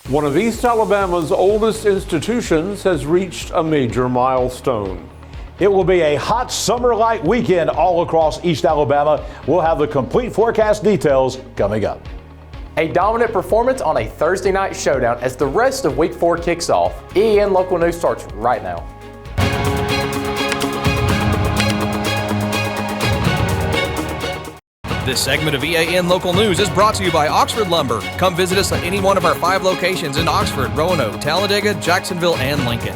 One of East Alabama's oldest institutions has reached a major milestone. It will be a hot summer-like weekend all across East Alabama. We'll have the complete forecast details coming up. A dominant performance on a Thursday night showdown as the rest of Week 4 kicks off. EAN Local News starts right now. This segment of EAN Local News is brought to you by Oxford Lumber. Come visit us at any one of our 5 locations in Oxford, Roanoke, Talladega, Jacksonville, and Lincoln.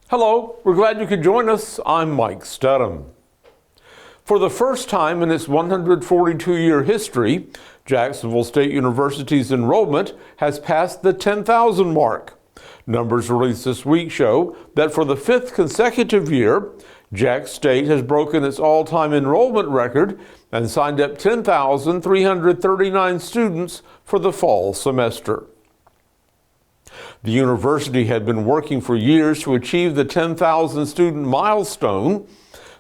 Hello, we're glad you could join us. I'm Mike Studham. For the first time in its 142-year history, Jacksonville State University's enrollment has passed the 10,000 mark. Numbers released this week show that for the 5th consecutive year, Jack State has broken its all-time enrollment record and signed up 10,339 students for the fall semester. The university had been working for years to achieve the 10,000 student milestone.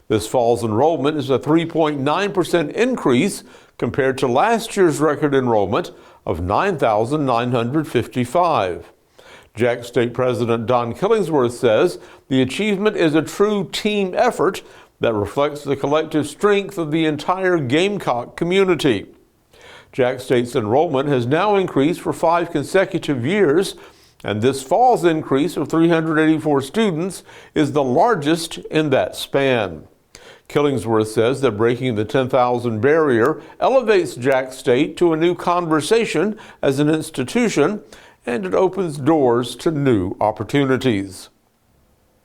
This fall's enrollment is a 3.9% increase compared to last year's record enrollment of 9,955. Jack State President Don Killingsworth says the achievement is a true team effort that reflects the collective strength of the entire Gamecock community. Jack State's enrollment has now increased for 5 consecutive years, and this fall's increase of 384 students is the largest in that span. Killingsworth says that breaking the 10,000 barrier elevates Jack State to a new conversation as an institution, and it opens doors to new opportunities.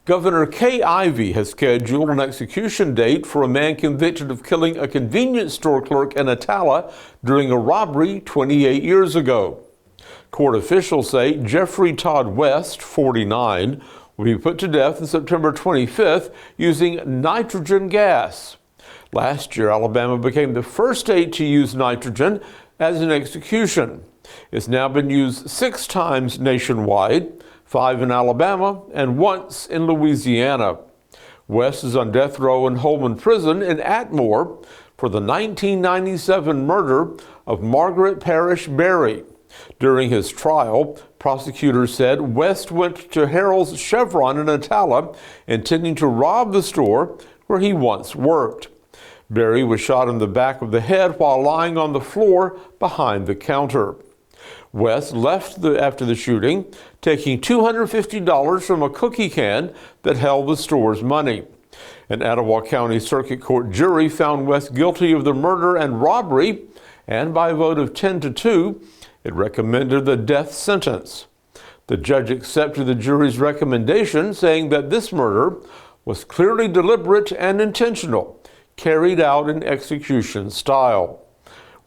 Governor Kay Ivey has scheduled an execution date for a man convicted of killing a convenience store clerk in Attalla during a robbery 28 years ago. Court officials say Jeffrey Todd West, 49, will be put to death on September 25th using nitrogen gas. Last year, Alabama became the first state to use nitrogen as an execution. It's now been used 6 times nationwide, 5 in Alabama and once in Louisiana. West is on death row in Holman Prison in Atmore for the 1997 murder of Margaret Parrish Berry. During his trial, prosecutors said West went to Harold's Chevron in Attalla, intending to rob the store where he once worked. Berry was shot in the back of the head while lying on the floor behind the counter. West left after the shooting, taking $250 from a cookie can that held the store's money. An Attalla County Circuit Court jury found West guilty of the murder and robbery, and by a vote of 10-2, it recommended the death sentence. The judge accepted the jury's recommendation, saying that this murder was clearly deliberate and intentional, carried out in execution style.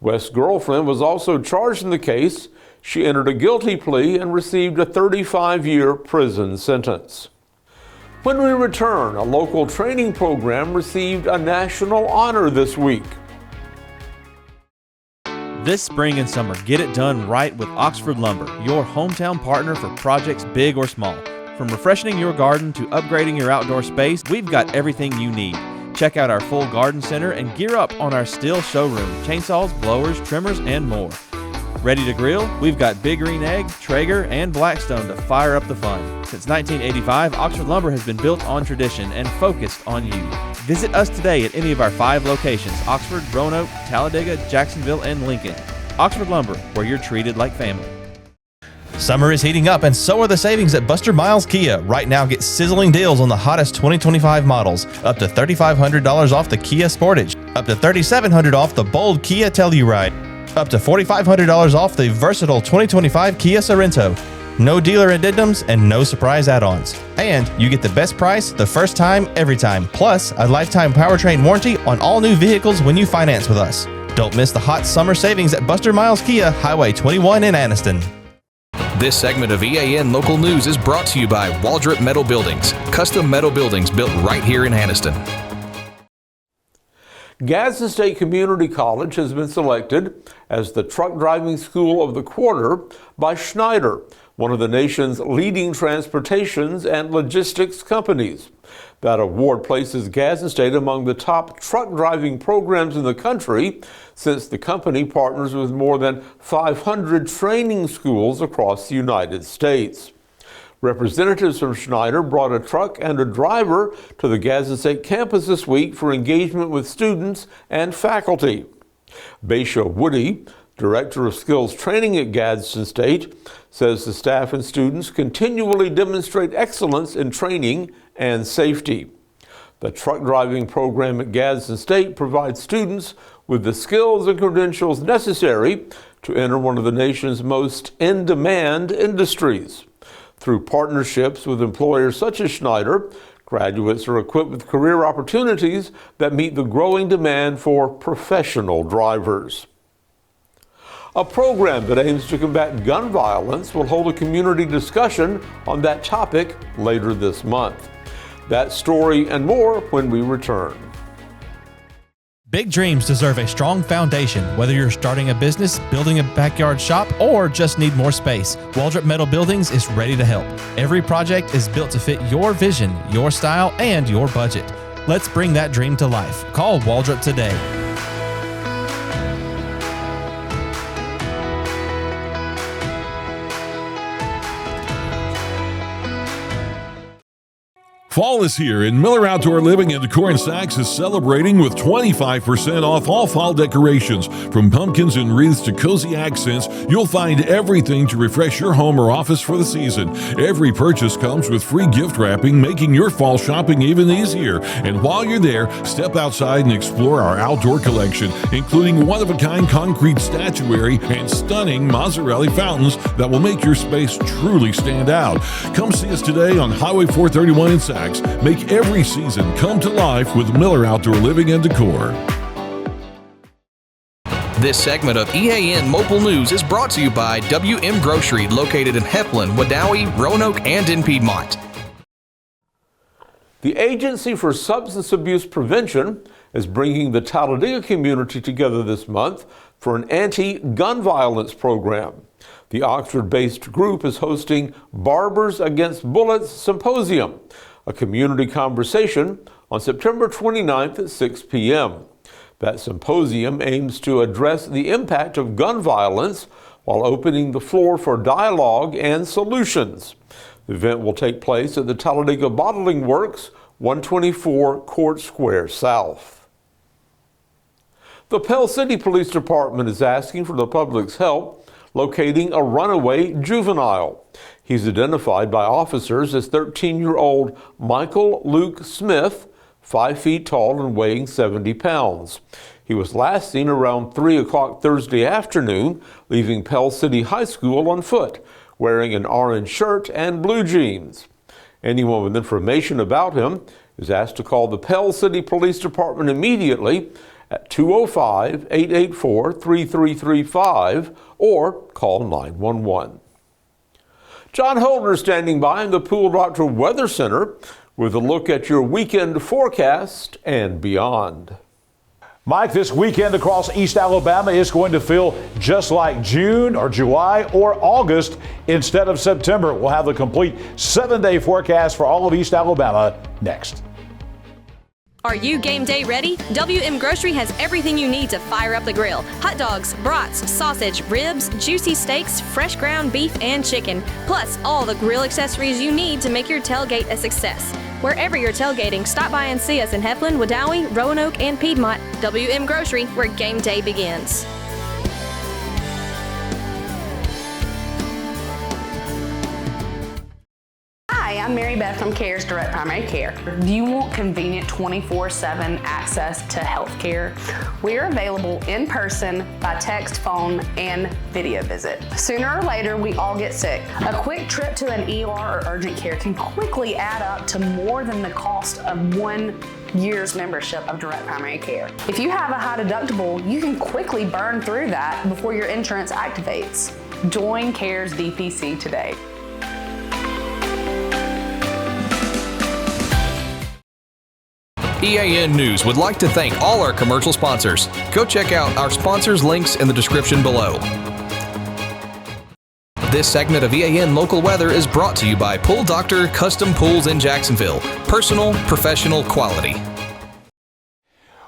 West's girlfriend was also charged in the case. She entered a guilty plea and received a 35-year prison sentence. When we return, a local training program received a national honor this week. This spring and summer, get it done right with Oxford Lumber, your hometown partner for projects big or small. From refreshing your garden to upgrading your outdoor space, we've got everything you need. Check out our full garden center and gear up on our Stihl showroom, chainsaws, blowers, trimmers, and more. Ready to grill? We've got Big Green Egg, Traeger, and Blackstone to fire up the fun. Since 1985, Oxford Lumber has been built on tradition and focused on you. Visit us today at any of our 5 locations: Oxford, Roanoke, Talladega, Jacksonville, and Lincoln. Oxford Lumber, where you're treated like family. Summer is heating up, and so are the savings at Buster Miles Kia. Right now, get sizzling deals on the hottest 2025 models. Up to $3,500 off the Kia Sportage. Up to $3,700 off the bold Kia Telluride. Up to $4,500 off the versatile 2025 Kia Sorento. No dealer addendums and no surprise add-ons. And you get the best price the first time, every time. Plus, a lifetime powertrain warranty on all new vehicles when you finance with us. Don't miss the hot summer savings at Buster Miles Kia, Highway 21 in Anniston. This segment of EAN Local News is brought to you by Waldrop Metal Buildings, custom metal buildings built right here in Anniston. Gadsden State Community College has been selected as the truck driving school of the quarter by Schneider, one of the nation's leading transportations and logistics companies. That award places Gadsden State among the top truck driving programs in the country, since the company partners with more than 500 training schools across the United States. Representatives from Schneider brought a truck and a driver to the Gadsden State campus this week for engagement with students and faculty. Baisha Woody, Director of Skills Training at Gadsden State, says the staff and students continually demonstrate excellence in training and safety. The truck driving program at Gadsden State provides students with the skills and credentials necessary to enter one of the nation's most in-demand industries. Through partnerships with employers such as Schneider, graduates are equipped with career opportunities that meet the growing demand for professional drivers. A program that aims to combat gun violence will hold a community discussion on that topic later this month. That story and more when we return. Big dreams deserve a strong foundation. Whether you're starting a business, building a backyard shop, or just need more space, Waldrop Metal Buildings is ready to help. Every project is built to fit your vision, your style, and your budget. Let's bring that dream to life. Call Waldrop today. Fall is here, and Miller Outdoor Living and Decor in Sachs is celebrating with 25% off all fall decorations. From pumpkins and wreaths to cozy accents, you'll find everything to refresh your home or office for the season. Every purchase comes with free gift wrapping, making your fall shopping even easier. And while you're there, step outside and explore our outdoor collection, including one-of-a-kind concrete statuary and stunning Mazzarelli fountains that will make your space truly stand out. Come see us today on Highway 431 in Sachs. Make every season come to life with Miller Outdoor Living and Decor. This segment of EAN Mobile News is brought to you by WM Grocery, located in Heflin, Wadowee, Roanoke, and in Piedmont. The Agency for Substance Abuse Prevention is bringing the Talladega community together this month for an anti-gun violence program. The Oxford-based group is hosting Barbers Against Bullets Symposium, a community conversation on September 29th at 6 p.m. That symposium aims to address the impact of gun violence while opening the floor for dialogue and solutions. The event will take place at the Talladega Bottling Works, 124 Court Square South. The Pell City Police Department is asking for the public's help locating a runaway juvenile. He's identified by officers as 13-year-old Michael Luke Smith, 5 feet tall and weighing 70 pounds. He was last seen around 3 o'clock Thursday afternoon, leaving Pell City High School on foot, wearing an orange shirt and blue jeans. Anyone with information about him is asked to call the Pell City Police Department immediately at 205-884-3335 or call 911. John Holder standing by in the Pool Doctor Weather Center with a look at your weekend forecast and beyond. Mike, this weekend across East Alabama is going to feel just like June or July or August instead of September. We'll have the complete 7-day forecast for all of East Alabama next. Are you game day ready? WM Grocery has everything you need to fire up the grill. Hot dogs, brats, sausage, ribs, juicy steaks, fresh ground beef, and chicken. Plus, all the grill accessories you need to make your tailgate a success. Wherever you're tailgating, stop by and see us in Heflin, Wadowee, Roanoke, and Piedmont. WM Grocery, where game day begins. Hi, I'm Mary Beth from CARES Direct Primary Care. Do you want convenient 24/7 access to health care? We are available in person, by text, phone, and video visit. Sooner or later, we all get sick. A quick trip to an ER or urgent care can quickly add up to more than the cost of 1 year's membership of Direct Primary Care. If you have a high deductible, you can quickly burn through that before your insurance activates. Join CARES DPC today. EAN News would like to thank all our commercial sponsors. Go check out our sponsors' links in the description below. This segment of EAN Local Weather is brought to you by Pool Doctor Custom Pools in Jacksonville. Personal, professional, quality.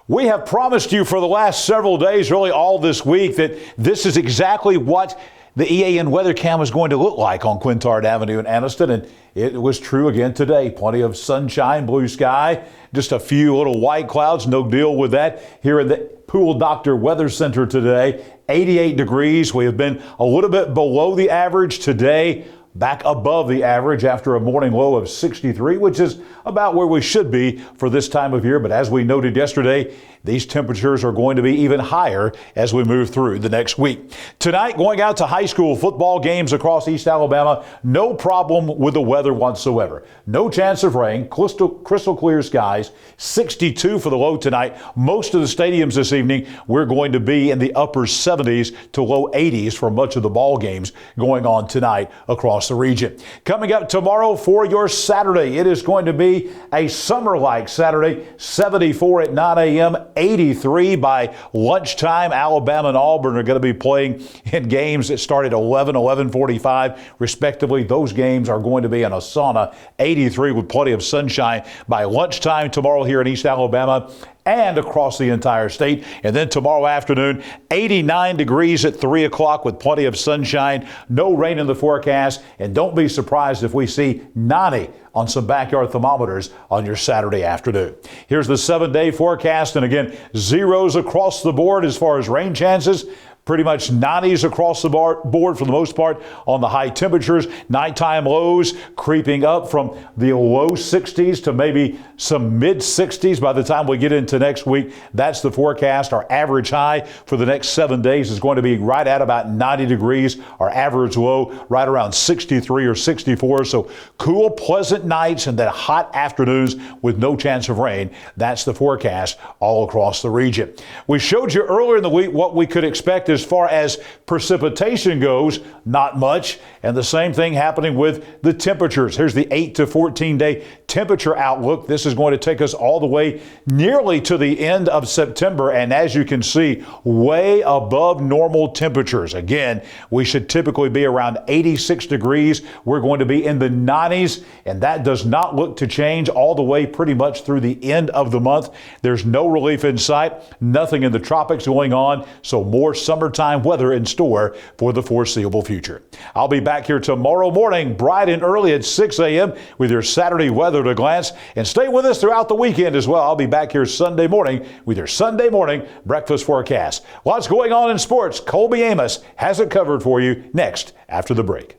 We have promised you for the last several days, really all this week, that this is exactly what the EAN weather cam is going to look like on Quintard Avenue in Anniston, and it was true again today. Plenty of sunshine, blue sky, just a few little white clouds, no deal with that here in the Pool Doctor Weather Center today. 88 degrees. We have been a little bit below the average today, back above the average after a morning low of 63, which is about where we should be for this time of year. But as we noted yesterday, these temperatures are going to be even higher as we move through the next week. Tonight, going out to high school football games across East Alabama, no problem with the weather whatsoever. No chance of rain, crystal clear skies, 62 for the low tonight. Most of the stadiums this evening, we're going to be in the upper 70s to low 80s for much of the ball games going on tonight across the region. Coming up tomorrow for your Saturday, it is going to be a summer-like Saturday, 74 at 9 a.m., 83 by lunchtime. Alabama and Auburn are going to be playing in games that start at 11:45 respectively. Those games are going to be in a sauna. 83 with plenty of sunshine by lunchtime tomorrow here in East Alabama and across the entire state. And then tomorrow afternoon, 89 degrees at 3 o'clock with plenty of sunshine, no rain in the forecast, and don't be surprised if we see 90 on some backyard thermometers on your Saturday afternoon. Here's the 7-day forecast, and again, zeros across the board as far as rain chances. Pretty much 90s across the board for the most part on the high temperatures. Nighttime lows creeping up from the low 60s to maybe some mid 60s by the time we get into next week. That's the forecast. Our average high for the next 7 days is going to be right at about 90 degrees. Our average low right around 63 or 64. So cool, pleasant nights and then hot afternoons with no chance of rain. That's the forecast all across the region. We showed you earlier in the week what we could expect as far as precipitation goes, not much. And the same thing happening with the temperatures. Here's the 8 to 14 day temperature outlook. This is going to take us all the way nearly to the end of September. And as you can see, way above normal temperatures. Again, we should typically be around 86 degrees. We're going to be in the 90s, and that does not look to change all the way pretty much through the end of the month. There's no relief in sight, nothing in the tropics going on, so more summertime weather in store for the foreseeable future. I'll be back here tomorrow morning, bright and early at 6 a.m. with your Saturday weather at a glance. And stay with us throughout the weekend as well. I'll be back here Sunday morning with your Sunday morning breakfast forecast. What's going on in sports? Colby Amos has it covered for you next after the break.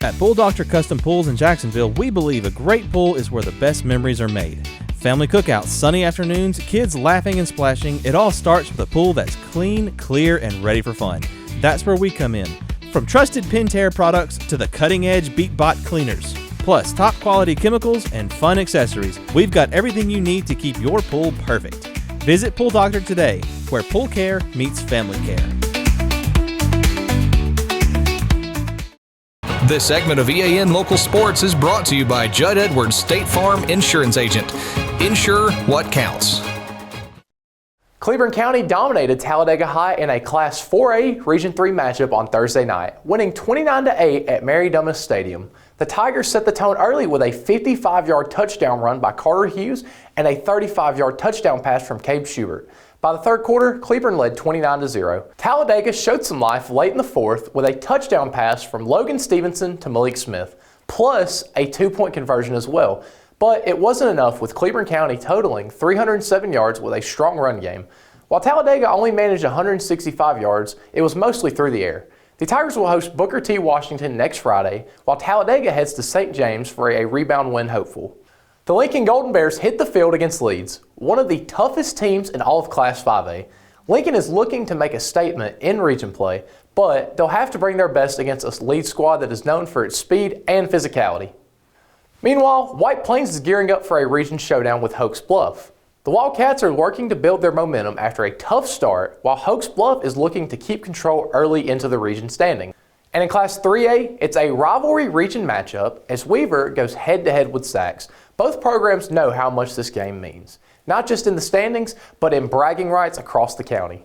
At Pool Doctor Custom Pools in Jacksonville, we believe a great pool is where the best memories are made. Family cookouts, sunny afternoons, kids laughing and splashing, it all starts with a pool that's clean, clear, and ready for fun. That's where we come in. From trusted Pentair products to the cutting-edge BeatBot cleaners, plus top-quality chemicals and fun accessories, we've got everything you need to keep your pool perfect. Visit Pool Doctor today, where pool care meets family care. This segment of EAN Local Sports is brought to you by Judd Edwards State Farm Insurance Agent. Insure what counts. Cleburne County dominated Talladega High in a Class 4A Region 3 matchup on Thursday night, winning 29-8 at Mary Dumas Stadium. The Tigers set the tone early with a 55-yard touchdown run by Carter Hughes and a 35-yard touchdown pass from Cabe Schubert. By the third quarter, Cleburne led 29-0. Talladega showed some life late in the fourth with a touchdown pass from Logan Stevenson to Malik Smith, plus a 2-point conversion as well. But it wasn't enough, with Cleburne County totaling 307 yards with a strong run game. While Talladega only managed 165 yards, it was mostly through the air. The Tigers will host Booker T. Washington next Friday, while Talladega heads to St. James for a rebound win hopeful. The Lincoln Golden Bears hit the field against Leeds, one of the toughest teams in all of Class 5A. Lincoln is looking to make a statement in region play, but they'll have to bring their best against a Leeds squad that is known for its speed and physicality. Meanwhile, White Plains is gearing up for a region showdown with Hoax Bluff. The Wildcats are working to build their momentum after a tough start, while Hoax Bluff is looking to keep control early into the region standing. And in Class 3A, it's a rivalry region matchup as Weaver goes head-to-head with Sachs. Both programs know how much this game means, not just in the standings, but in bragging rights across the county.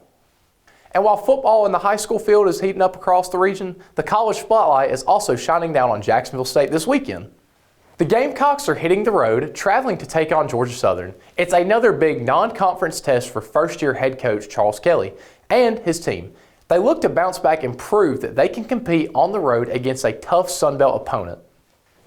And while football in the high school field is heating up across the region, the college spotlight is also shining down on Jacksonville State this weekend. The Gamecocks are hitting the road, traveling to take on Georgia Southern. It's another big non-conference test for first-year head coach Charles Kelly and his team. They look to bounce back and prove that they can compete on the road against a tough Sunbelt opponent.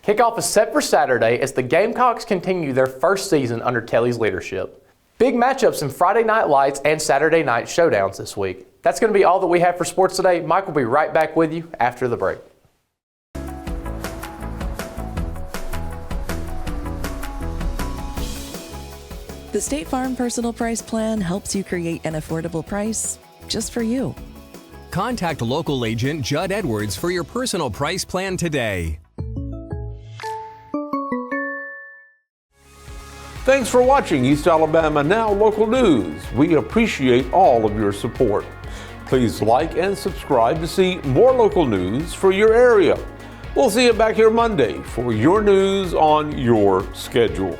Kickoff is set for Saturday as the Gamecocks continue their first season under Kelly's leadership. Big matchups in Friday Night Lights and Saturday Night Showdowns this week. That's going to be all that we have for sports today. Mike will be right back with you after the break. The State Farm Personal Price Plan helps you create an affordable price just for you. Contact local agent Judd Edwards for your personal price plan today. Thanks for watching East Alabama Now Local News. We appreciate all of your support. Please like and subscribe to see more local news for your area. We'll see you back here Monday for your news on your schedule.